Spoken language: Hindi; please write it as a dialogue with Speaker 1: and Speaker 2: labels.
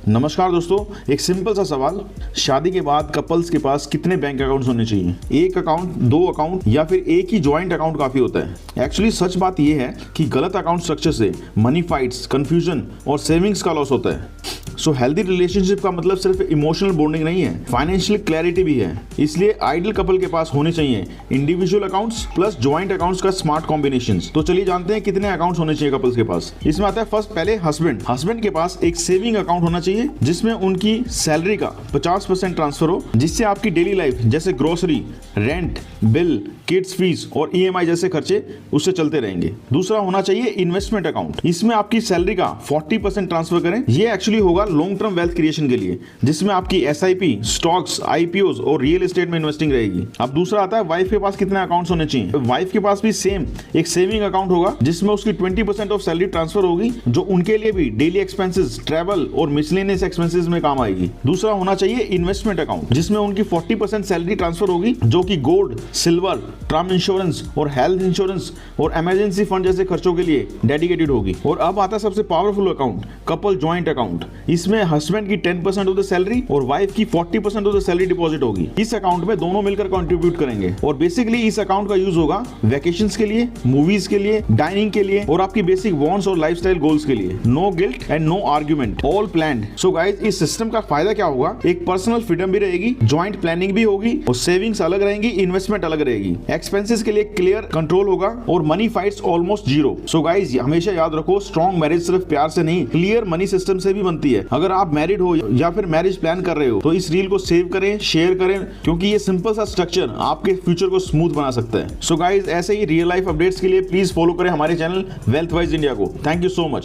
Speaker 1: नमस्कार दोस्तों, एक सिंपल सा सवाल। शादी के बाद कपल्स के पास कितने बैंक अकाउंट्स होने चाहिए? एक अकाउंट, दो अकाउंट या फिर एक ही ज्वाइंट अकाउंट काफी होता है? एक्चुअली सच बात यह है कि गलत अकाउंट स्ट्रक्चर से मनी फाइट्स, कंफ्यूजन और सेविंग्स का लॉस होता है। सो हेल्दी रिलेशनशिप का मतलब सिर्फ इमोशनल बॉन्डिंग नहीं है, फाइनेंशियल क्लैरिटी भी है। इसलिए आइडियल कपल के पास होने चाहिए individual accounts plus joint accounts का स्मार्ट कॉम्बिनेशन। तो चलिए जानते हैं कितने अकाउंट्स होने चाहिए कपल्स के पास। इसमें आता है फर्स्ट, पहले हस्बैंड के पास एक सेविंग अकाउंट होना चाहिए जिसमें उनकी सैलरी का 50% ट्रांसफर हो, जिससे आपकी डेली लाइफ जैसे grocery, rent, bill, kids fees और ईएमआई जैसे खर्चे उससे चलते रहेंगे। दूसरा होना चाहिए इन्वेस्टमेंट अकाउंट। इसमें आपकी सैलरी का 40% ट्रांसफर करें। ये एक्चुअली होगा लॉन्ग टर्म वेल्थ क्रिएशन के लिए, जिसमें आपकी एसआईपी, स्टॉक्स, आईपीओ और रियल एस्टेट में इन्वेस्टिंग रहेगी। अब दूसरा आता है वाइफ के पास कितने अकाउंट्स होने चाहिए। वाइफ के पास भी सेम एक सेविंग अकाउंट होगा जिसमें उसकी 20% ऑफ सैलरी ट्रांसफर होगी, जो उनके लिए भी डेली एक्सपेंसेस, ट्रैवल और मिसलेनियस एक्सपेंसेस में काम आएगी। दूसरा होना चाहिए इन्वेस्टमेंट अकाउंट जिसमें उनकी 40% सैलरी ट्रांसफर होगी, जो कि गोल्ड, सिल्वर, टर्म इंश्योरेंस और हेल्थ इंश्योरेंस और इमरजेंसी फंड जैसे खर्चों के लिए डेडिकेटेड होगी। और अब आता है सबसे powerful account, couple joint account. इसमें हस्बैंड की 10% ऑफ द सैलरी और वाइफ की 40% ऑफ द सैलरी डिपॉजिट होगी। इस अकाउंट में दोनों मिलकर कंट्रीब्यूट करेंगे और बेसिकली इस अकाउंट का यूज होगा वैकेशंस के लिए, मूवीज के लिए, डाइनिंग के लिए और आपकी बेसिक वांट्स और लाइफस्टाइल गोल्स के लिए। No guilt and no argument, all planned. So guys, इस सिस्टम का फायदा क्या होगा? एक पर्सनल फ्रीडम भी रहेगी, ज्वाइंट प्लानिंग भी होगी और सेविंग्स अलग रहेंगी, इन्वेस्टमेंट अलग रहेगी। एक्सपेंसेस के लिए क्लियर कंट्रोल होगा और money fights almost zero. So guys, हमेशा याद रखो, स्ट्रॉन्ग मैरिज सिर्फ प्यार से नहीं, क्लियर मनी सिस्टम से भी बनती है। अगर आप मैरिड हो या फिर मैरिज प्लान कर रहे हो तो इस रील को सेव करें, शेयर करें, क्योंकि ये सिंपल सा स्ट्रक्चर आपके फ्यूचर को स्मूथ बना सकता है। सो गाइस, ऐसे ही रियल लाइफ अपडेट्स के लिए प्लीज फॉलो करें हमारे चैनल वेल्थ वाइज इंडिया को। Thank you so much.